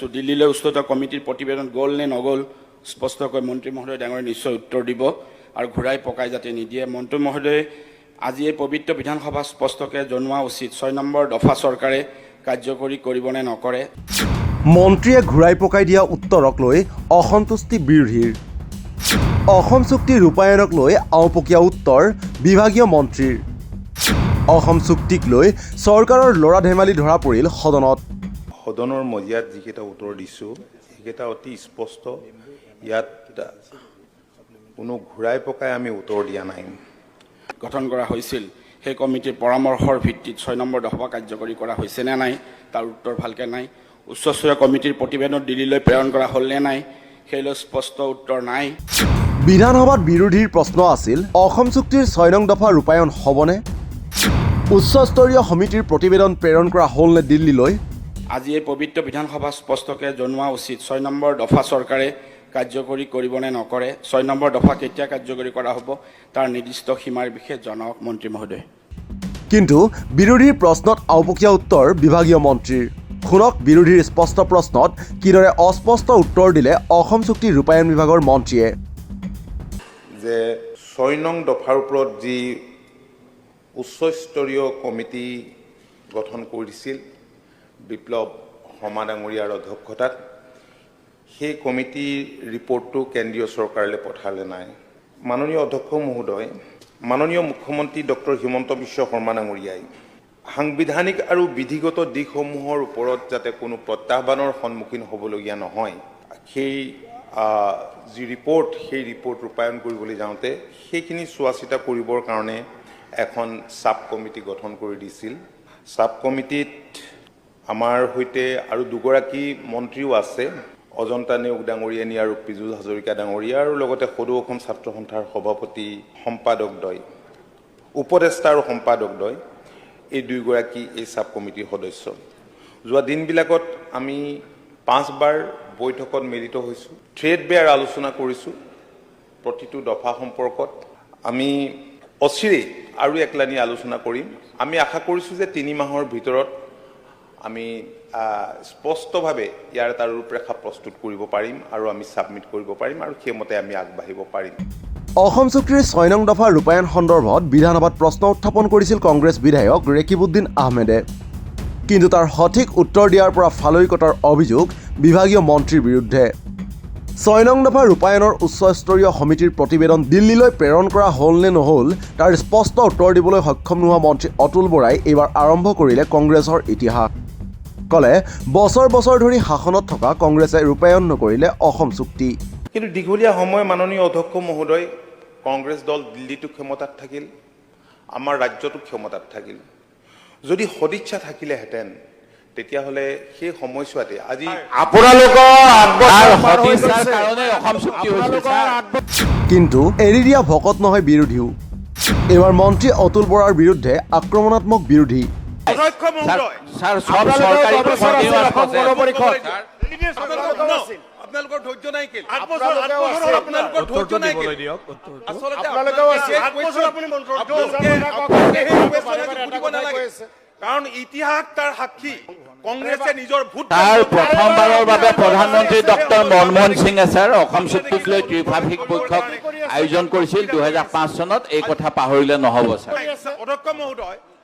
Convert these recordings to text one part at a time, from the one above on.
আছোঁ, দিল্লীলৈ উচ্চতৰ কমিটিৰ প্ৰতিবেদন গ'ল নে নগ'ল স্পষ্টকৈ মন্ত্ৰী মহোদয় ডাঙৰে নিশ্চয় উত্তৰ দিব আৰু ঘূৰাই পকাই যাতে নিদিয়ে। মন্ত্ৰী মহোদয়ে আজি এই পবিত্ৰ বিধানসভা স্পষ্টকৈ জনোৱা উচিত 6 নম্বৰ দফা চৰকাৰে কাৰ্যকৰী কৰিব নে নকৰে। মন্ত্ৰীয়ে ঘূৰাই পকাই দিয়া উত্তৰক লৈ অসন্তুষ্টি বিৰোধীৰ। অসম চুক্তি ৰূপায়ণক লৈ আওপকীয়া উত্তৰ বিভাগীয় মন্ত্ৰীৰ। অসম চুক্তিক লৈ চৰকাৰৰ ল'ৰা ধেমালি ধৰা পৰিল সদনত। সদনৰ মজিয়াত যিকেইটা উত্তৰ দিছোঁ সেইকেইটা অতি স্পষ্ট। ইয়াত কোনো ঘূৰাই পকাই আমি উত্তৰ দিয়া নাই। গঠন কৰা হৈছিল সেই কমিটিৰ পৰামৰ্শৰ ভিত্তিত 6 নম্বৰ দফা কাৰ্যকৰী কৰা হৈছে নে নাই তাৰ উত্তৰ ভালকৈ নাই। উচ্চস্তৰীয় কমিটিৰ প্ৰতিবেদন দিল্লীলৈ প্ৰেৰণ কৰা হ'ল নে নাই সেইলৈ স্পষ্ট উত্তৰ নাই। বিধানসভাত বিৰোধীৰ প্ৰশ্ন আছিল অসম চুক্তিৰ 6 নং দফা ৰূপায়ণ হ'বনে? উচ্চস্তৰীয় সমিতিৰ প্ৰতিবেদন প্ৰেৰণ কৰা হ'ল নে দিল্লীলৈ? আজি এই পবিত্ৰ বিধানসভা স্পষ্টকৈ জনোৱা উচিত 6 নম্বৰ দফা চৰকাৰে কাৰ্যকৰী কৰিব নে নকৰে। 6 নম্বৰ দফা কেতিয়া কাৰ্যকৰী কৰা হ'ব তাৰ নিৰ্দিষ্ট সীমাৰ বিষয়ে জনাওক মন্ত্ৰী মহোদয়। কিন্তু বিৰোধীৰ প্ৰশ্নত আওপকীয়া উত্তৰ বিভাগীয় মন্ত্ৰীৰ। শুনক বিৰোধীৰ স্পষ্ট প্ৰশ্নত কিদৰে অস্পষ্ট উত্তৰ দিলে অসম চুক্তি ৰূপায়ণ বিভাগৰ মন্ত্ৰীয়ে। যে 6 নং দফাৰ ওপৰত যি উচ্চস্তৰীয় কমিটি গঠন কৰিছিল বিপ্লৱ শৰ্মা ডাঙৰীয়াৰ অধ্যক্ষতাত, সেই কমিটিৰ ৰিপৰ্টটো কেন্দ্ৰীয় চৰকাৰলৈ পঠালে নাই। মাননীয় অধ্যক্ষ মহোদয়, মাননীয় মুখ্যমন্ত্ৰী ডক্টৰ হিমন্ত বিশ্ব শৰ্মা ডাঙৰীয়াই সাংবিধানিক আৰু বিধিগত দিশসমূহৰ ওপৰত যাতে কোনো প্ৰত্যাহ্বানৰ সন্মুখীন হ'বলগীয়া নহয়, সেই যি ৰিপৰ্ট সেই ৰিপৰ্ট ৰূপায়ণ কৰিবলৈ যাওঁতে সেইখিনি চোৱা চিতা কৰিবৰ কাৰণে এখন ছাব কমিটি গঠন কৰি দিছিল। ছাব কমিটিত আমাৰ সৈতে আৰু দুগৰাকী মন্ত্ৰীও আছে, অজন্তা নেওগ ডাঙৰীয়ানী আৰু পীযুষ হাজৰিকা ডাঙৰীয়া, আৰু লগতে সদৌ অসম ছাত্ৰ সন্থাৰ সভাপতি সম্পাদকদ্বয়, উপদেষ্টা আৰু সম্পাদকদ্বয়, এই দুয়োগৰাকী এই ছাব কমিটিৰ সদস্য। যোৱা দিনবিলাকত আমি 5 বাৰ বৈঠকত মিলিত হৈছোঁ, থ্ৰেড বেয়াৰ আলোচনা কৰিছোঁ। প্ৰতিটো দফা সম্পৰ্কত আমি অচিৰেই আৰু একলানি আলোচনা কৰিম। আমি আশা কৰিছোঁ যে 3 মাহৰ ভিতৰত আমি স্পষ্টভাৱে ইয়াৰ এটা ৰূপৰেখা প্ৰস্তুত কৰিব পাৰিম আৰু আমি ছাবমিট কৰিব পাৰিম আৰু সেইমতে আমি আগবাঢ়িব পাৰিম। অসম চুক্তিৰ 6 নং দফা ৰূপায়ণ সন্দৰ্ভত বিধানসভাত প্ৰশ্ন উত্থাপন কৰিছিল কংগ্ৰেছ বিধায়ক ৰেকিবুদ্দিন আহমেদে। কিন্তু তাৰ সঠিক উত্তৰ দিয়াৰ পৰা ফালৰি কটাৰ অভিযোগ বিভাগীয় মন্ত্ৰীৰ বিৰুদ্ধে। 6 নং দফা ৰূপায়ণৰ উচ্চস্তৰীয় সমিতিৰ প্ৰতিবেদন দিল্লীলৈ প্ৰেৰণ কৰা হ'ল নে নহ'ল তাৰ স্পষ্ট উত্তৰ দিবলৈ সক্ষম নোহোৱা মন্ত্ৰী অতুল বৰাই এইবাৰ আৰম্ভ কৰিলে কংগ্ৰেছৰ ইতিহাস। ক'লে বছৰ বছৰ ধৰি শাসনত থকা কংগ্ৰেছে ৰূপায়ণ নকৰিলে অসম চুক্তি। কিন্তু দীঘলীয়া সময় মাননীয় অধ্যক্ষ মহোদয়, কংগ্ৰেছ দল দিল্লীতো ক্ষমতাত থাকিল, আমাৰ ৰাজ্যতো ক্ষমতাত থাকিল। যদি সদিচ্ছা থাকিলেহেঁতেন তেতিয়াহ'লে সেই সময়ছোৱাতে আজি কিন্তু এৰি দিয়া ভকত নহয় বিৰোধীও। এইবাৰ মন্ত্ৰী অতুল বৰাৰ বিৰুদ্ধে আক্ৰমণাত্মক বিৰোধী। আপোনালোকৰ ধৈৰ্য নাই কি? কাৰণ ইতিহাস তাৰ সাক্ষী। কংগ্ৰেছে নিজৰ ভোট প্ৰথমবাৰৰ বাবে প্ৰধানমন্ত্ৰী ডক্টৰ মনমোহন সিঙে ছাৰ অসম চুক্তিক লৈ ত্ৰিভাষিক বৈঠক আয়োজন কৰিছিল 2005 চনত। এই কথা পাহৰিলে নহ'ব ছাৰ।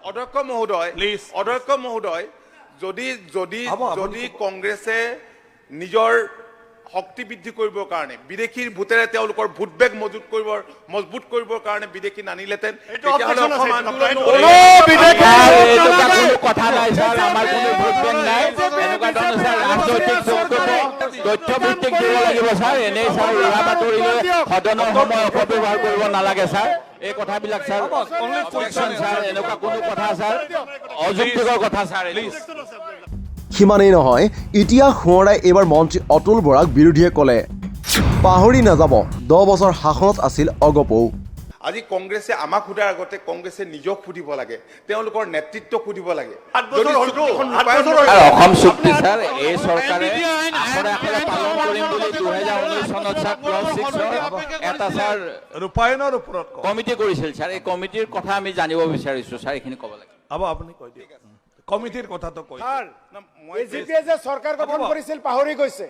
অধ্যক্ষ মহোদয়, যদি কংগ্ৰেছে নিজৰ শক্তি বৃদ্ধি কৰিবৰ কাৰণে বিদেশীৰ ভোটেৰে তেওঁলোকৰ ভোট বেগ মজবুত কৰিবৰ কাৰণে বিদেশী নানিলেতেন, তেতিয়াহ'লে অসম আন্দোলন কথা নাই ছাৰ, আমাৰ কোনো ভোট বেংক নাই। এনেকুৱা ধৰণৰ ছাৰ ৰাজনৈতিক তথ্য ভিত্তিক দিব লাগিব ছাৰ। এনেই ছাৰ উৰা বাতৰি লৈ সদনৰ সময় অপব্যৱহাৰ কৰিব নালাগে ছাৰ। এই কথাবিলাক ছাৰ ছাৰ এনেকুৱা কোনো কথা ছাৰ অযুক্তিকৰ কথা ছাৰ। সিমানেই নহয়, ইতিহাস সোঁৱৰাই এইবাৰ মন্ত্ৰী অতুল বৰাক বিৰোধীয়ে ক'লে পাহৰি নাযাব 10 বছৰ শাসনত আছিল অগপৌ। আজি কংগ্ৰেছে আমাক সোধাৰ আগতে কংগ্ৰেছে নিজক সুধিব লাগে, তেওঁলোকৰ নেতৃত্বক সুধিব লাগে। অসম চুক্তি ছাৰ এই চৰকাৰে আখৰে আখৰে পালন কৰিম বুলি 2019 চনত ছাৰ ক্লজ 6 এটা ছাৰ ৰূপায়ণৰ ওপৰত কমিটি কৰিছিল ছাৰ। এই কমিটিৰ কথা আমি জানিব বিচাৰিছোঁ ছাৰ, এইখিনি ক'ব লাগে। আপুনি কৈ দিয়ক। কমিটিৰ কথাটো কৈ এজিপিয়ে যে চৰকাৰ গঠন কৰিছিল পাহৰি গৈছে।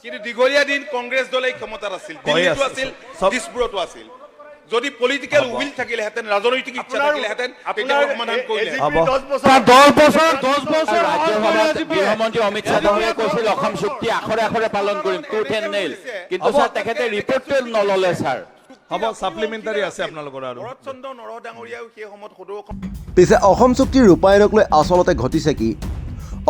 কিন্তু দীঘলীয়া দিন কংগ্ৰেছ দলে ক্ষমতাত আছিল, দিল্লীতো আছিল, দিছপুৰতো আছিল। যদি পলিটিক্যাল উইল থাকিলেহেঁতেন, ৰাজনৈতিক ইচ্ছা থাকিলেহেঁতেন, তেতিয়া সমাধান কৰিলেহেঁতেন। 10 বছৰ ৰাজ্যসভাত গৃহমন্ত্ৰী অমিত শ্বাহ ডাঙৰীয়াই কৈছিল অসম চুক্তি আখৰে আখৰে পালন কৰিম, টুথ এণ্ড নেইল। কিন্তু ছাৰ তেখেতে ৰিপৰ্টটো নললে ছাৰ। হ'ব, সাপ্লিমেণ্টাৰী আছে আপোনালোকৰ আৰু। ভৰত চন্দ্ৰ নৰহ ডাঙৰীয়াও সেই সময়ত সদৌ পিছে অসম চুক্তিৰ ৰূপায়ণক লৈ আচলতে ঘটিছে কি?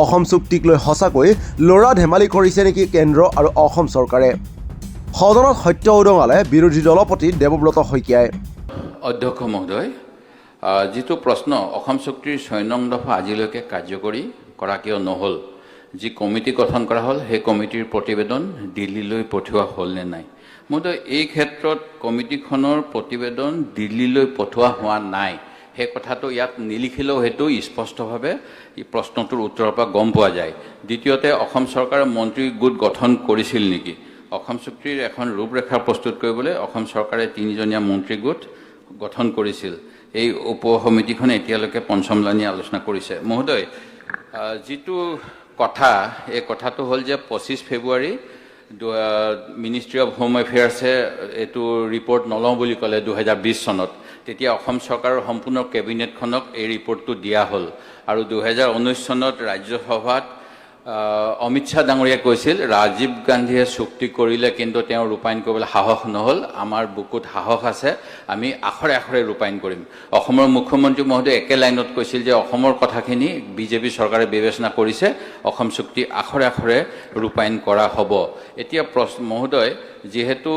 অসম চুক্তিক লৈ সঁচাকৈ ল'ৰা ধেমালি কৰিছে নেকি কেন্দ্ৰ আৰু অসম চৰকাৰে? সদনত সত্য উদঙালে বিৰোধী দলপতি দেৱব্ৰত শইকীয়াই। অধ্যক্ষ মহোদয়, যিটো প্ৰশ্ন অসম চুক্তিৰ 6 নং দফা আজিলৈকে কাৰ্যকৰী কৰা কিয় নহ'ল, যি কমিটি গঠন কৰা হ'ল সেই কমিটিৰ প্ৰতিবেদন দিল্লীলৈ পঠিওৱা হ'ল নে নাই? মহোদয়, এই ক্ষেত্ৰত কমিটিখনৰ প্ৰতিবেদন দিল্লীলৈ পঠোৱা হোৱা নাই। সেই কথাটো ইয়াত নিলিখিলেও সেইটো স্পষ্টভাৱে এই প্ৰশ্নটোৰ উত্তৰৰ পৰা গম পোৱা যায়। দ্বিতীয়তে, অসম চৰকাৰে মন্ত্ৰী গোট গঠন কৰিছিল নেকি? অসম চুক্তিৰ এখন ৰূপৰেখা প্ৰস্তুত কৰিবলৈ অসম চৰকাৰে 3জনীয়া মন্ত্ৰী গোট গঠন কৰিছিল। এই উপ সমিতিখনে এতিয়ালৈকে পঞ্চমলানি আলোচনা কৰিছে। মহোদয়, যিটো কথা, এই কথাটো হ'ল যে 25 ফেব্ৰুৱাৰী মিনিষ্ট্ৰী অফ হোম এফেয়াৰ্ছে এইটো ৰিপৰ্ট নলওঁ বুলি ক'লে 2020 চনত। তেতিয়া অসম চৰকাৰৰ সম্পূৰ্ণ কেবিনেটখনক এই ৰিপৰ্টটো দিয়া হ'ল আৰু 2019 চনত ৰাজ্যসভাত অমিত শ্বাহ ডাঙৰীয়াই কৈছিল ৰাজীৱ গান্ধীয়ে চুক্তি কৰিলে কিন্তু তেওঁ ৰূপায়ণ কৰিবলৈ সাহস নহ'ল, আমাৰ বুকুত সাহস আছে, আমি আখৰে আখৰে ৰূপায়ণ কৰিম। অসমৰ মুখ্যমন্ত্ৰী মহোদয় একে লাইনত কৈছিল যে অসমৰ কথাখিনি বিজেপি চৰকাৰে বিবেচনা কৰিছে, অসম চুক্তি আখৰে আখৰে ৰূপায়ণ কৰা হ'ব। এতিয়া মহোদয়, যিহেতু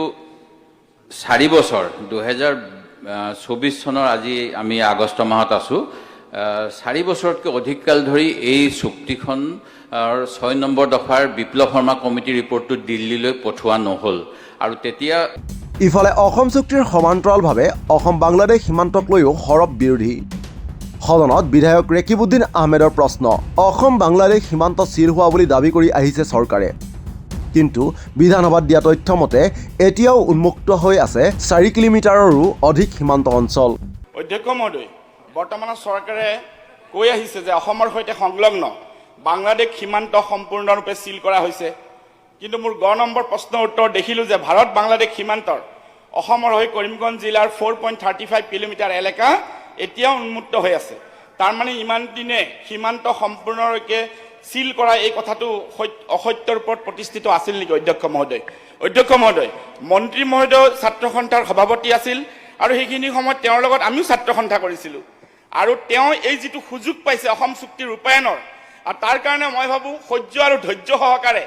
4 বছৰ 2024 চনৰ আজি আমি আগষ্ট মাহত আছোঁ, 4 বছৰতকৈ অধিক কাল ধৰি এই চুক্তিখন 6 নম্বৰ দফাৰ বিপ্লৱ শৰ্মা কমিটিৰ ৰিপৰ্টটো দিল্লীলৈ পঠোৱা নহ'ল আৰু তেতিয়া ইফালে অসম চুক্তিৰ সমান্তৰালভাৱে অসম বাংলাদেশ সীমান্তক লৈও সৰব বিৰোধী। সদনত বিধায়ক ৰেকিবুদ্দিন আহমেদৰ প্ৰশ্ন, অসম বাংলাদেশ সীমান্ত চিল হোৱা বুলি দাবী কৰি আহিছে চৰকাৰে, কিন্তু বিধানসভাত দিয়া তথ্য মতে এতিয়াও উন্মুক্ত হৈ আছে 4 কিলোমিটাৰৰো অধিক সীমান্ত অঞ্চল। অধ্যক্ষ মহোদয়, বৰ্তমানৰ চৰকাৰে কৈ আহিছে যে অসমৰ সৈতে সংলগ্ন বাংলাদেশ সীমান্ত সম্পূৰ্ণৰূপে চিল কৰা হৈছে, কিন্তু মোৰ 10 নম্বৰ প্ৰশ্নৰ উত্তৰ দেখিলোঁ যে ভাৰত বাংলাদেশ সীমান্তৰ অসমৰ হৈ কৰিমগঞ্জ জিলাৰ 4.35 কিলোমিটাৰ এলেকা এতিয়াও উন্মুক্ত হৈ আছে। তাৰমানে ইমান দিনে সীমান্ত সম্পূৰ্ণৰূপে চিল কৰা এই কথাটো অসত্যৰ ওপৰত প্ৰতিষ্ঠিত আছিল নেকি? অধ্যক্ষ মহোদয়, মন্ত্ৰী মহোদয় ছাত্ৰ সন্থাৰ সভাপতি আছিল আৰু সেইখিনি সময়ত তেওঁৰ লগত আমিও ছাত্ৰ সন্থা কৰিছিলোঁ আৰু তেওঁ এই যিটো সুযোগ পাইছে অসম চুক্তি ৰূপায়ণৰ, আৰু তাৰ কাৰণে মই ভাবোঁ সহ্য আৰু ধৈৰ্য সহকাৰে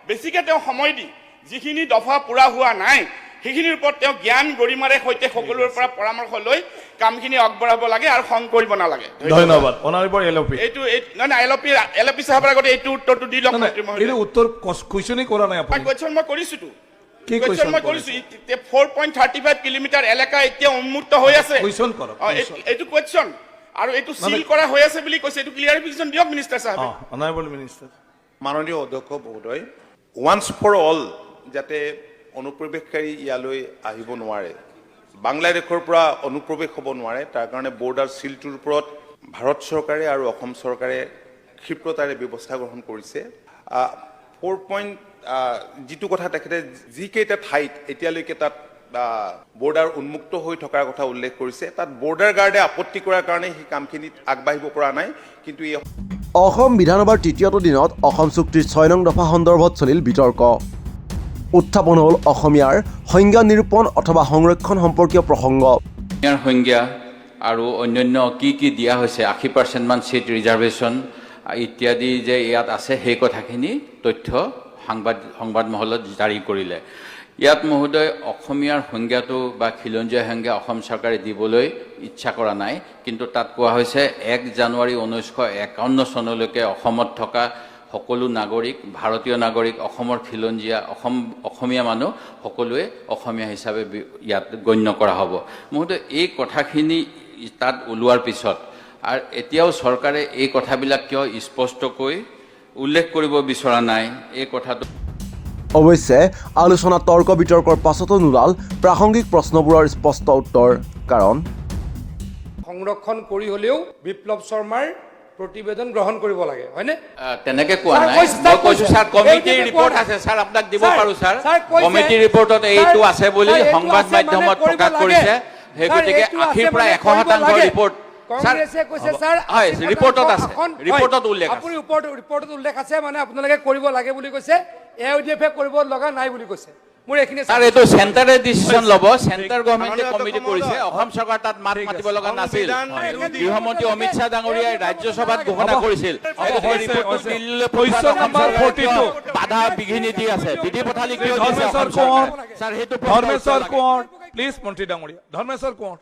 বেছিকৈ তেওঁ সময় দি যিখিনি দফা পূৰা হোৱা নাই সেইখিনিৰ ওপৰত তেওঁ জ্ঞান গৰিমাৰে সৈতে সকলোৰে পৰা পৰামৰ্শ লৈ কামখিনি আগবঢ়াব লাগে আৰু খং কৰিব নালাগে। ধন্যবাদ। অনাৰেবল এলপি, এইটো এলপি চাহাবৰ আগতে এইটো উত্তৰটো দি লওক মন্ত্ৰী মহোদয়। এইটো উত্তৰ কুৱেশ্যনেই কৰা নাই আপুনি। কোৱেশ্যন মই কৰিছোঁতো, কি কুৱেশ্যন মই কৰিছোঁ। 4.35 কিলোমিটাৰ এলেকা এতিয়া উন্মুক্ত হৈ আছে। কুৱেশ্যন কৰক। এইটো কুৱেশ্যন আৰু এইটো চিল কৰা হৈ আছে বুলি কৈছে, এইটো ক্লিয়াৰিফিকেশ্যন দিয়ক মিনিষ্টাৰ সাহেবে। Honourable minister. মাননীয় অধ্যক্ষ মহোদয়, ওৱান্স ফৰ অল যাতে অনুপ্ৰৱেশকাৰী ইয়ালৈ আহিব নোৱাৰে, বাংলাদেশৰ পৰা অনুপ্ৰৱেশ হ'ব নোৱাৰে, তাৰ কাৰণে বৰ্ডাৰ চিলটোৰ ওপৰত ভাৰত চৰকাৰে আৰু অসম চৰকাৰে ক্ষিপ্ৰতাৰে ব্যৱস্থা গ্ৰহণ কৰিছে। 4 যিটো কথা তেখেতে যিকেইটা ঠাইত এতিয়ালৈকে তাত বৰ্ডাৰ উন্মুক্ত হৈ থকাৰ কথা উল্লেখ কৰিছে, তাত বৰ্ডাৰ গাৰ্ডে আপত্তি কৰাৰ কাৰণে সেই কামখিনিত আগবাঢ়িব পৰা নাই। কিন্তু এই অসম বিধানসভাৰ 3য়টো দিনত অসম চুক্তিৰ 6 নং দফা সন্দৰ্ভত চলিল বিতৰ্ক। উত্থাপন হ'ল অসমীয়াৰ সংজ্ঞা নিৰূপণ অথবা সংৰক্ষণ সম্পৰ্কীয় প্ৰসংগ। অসমীয়াৰ সংজ্ঞা আৰু অন্যান্য কি দিয়া হৈছে, 80% মান চিট ৰিজাৰ্ভেশ্যন ইত্যাদি যে ইয়াত আছে, সেই কথাখিনি তথ্য সংবাদ মহলত জাৰি কৰিলে। ইয়াত মহোদয় অসমীয়াৰ সংজ্ঞাটো বা খিলঞ্জীয়া সংজ্ঞা অসম চৰকাৰে দিবলৈ ইচ্ছা কৰা নাই, কিন্তু তাত কোৱা হৈছে 1 জানুৱাৰী 1951 চনলৈকে অসমত থকা সকলো নাগৰিক, ভাৰতীয় নাগৰিক, অসমৰ খিলঞ্জীয়া অসমীয়া মানুহ সকলোৱে অসমীয়া হিচাপে ইয়াত গণ্য কৰা হ'ব। মহোদয়, এই কথাখিনি তাত ওলোৱাৰ পিছত আৰু এতিয়াও চৰকাৰে এই কথাবিলাক কিয় স্পষ্টকৈ উল্লেখ কৰিব বিচৰা নাই, এই কথাটো অৱশ্যে আলোচনা তৰ্ক বিতৰ্কৰ পাছতো নোলাল প্ৰাসংগিক প্ৰশ্নবোৰৰ স্পষ্ট উত্তৰ, কাৰণ সংৰক্ষণ কৰি হ'লেও বিপ্লৱ শৰ্মাৰ প্ৰতিবেদন গ্ৰহণ কৰিব লাগে হয়নে তেনেকে কোৱা ছাৰ, নাই কৈছে, মই ছাৰ, কৈছো কৈছে। স্যাৰ কমিটিৰ এইটোকে ৰিপৰ্ট কোৱা আছে স্যাৰ আপোনাক দিব ছাৰ, পাৰো স্যাৰ ছাৰ, কৈছে, কমিটিৰ ৰিপৰ্টত ছাৰ, এইটো আছে বুলি ছাৰ, এইটো সংবাদ আছে মাধ্যমত মানে কৰিব প্ৰকাশ লাগে। কৰিছে সেই ছাৰ, গতিকে এইটো আছে 80 পৰা মানে 100% কৰিব লাগে। ৰিপৰ্ট কংগ্ৰেছে কৈছে ছাৰ হয় 80% ৰিপৰ্টত আছে আসন- ৰিপৰ্টত হয়, উল্লেখ আছে আপুনি ৰিপৰ্টত উল্লেখ আছে মানে আপোনালোকে কৰিব লাগে বুলি কৈছে AIDF-এ কৰিব লগা নাই বুলি কৈছে মোৰ এইখিনি স্যাৰ এইটো চেণ্টাৰে ডিচিছন ল'ব চেণ্টাৰ গভৰ্ণমেণ্টে কমিটি কৰিছে অসম চৰকাৰ তাত মাত মাতিব লগা নাছিল গৃহমন্ত্ৰী অমিত শ্বাহ ডাঙৰীয়াই ৰাজ্যসভাত ঘোষণা কৰিছিল এই গতিকে ৰিপৰ্টটো দিল্লীলৈ পঠোৱাত Question অসম number চৰকাৰে কিয় 42 বাধা বিঘিনি দি আছে বিধি পথালি কিয় দিছে ধৰ্মেশ্বৰ অসম চৰকাৰে? কোঁৱৰ স্যাৰ সেইটো প্ৰশ্ন উত্তৰ ধৰ্মেশ্বৰ লাগে। কোঁৱৰ প্লিজ মন্ত্ৰী ডাঙৰীয়া ধৰ্মেশ্বৰ কোঁৱৰ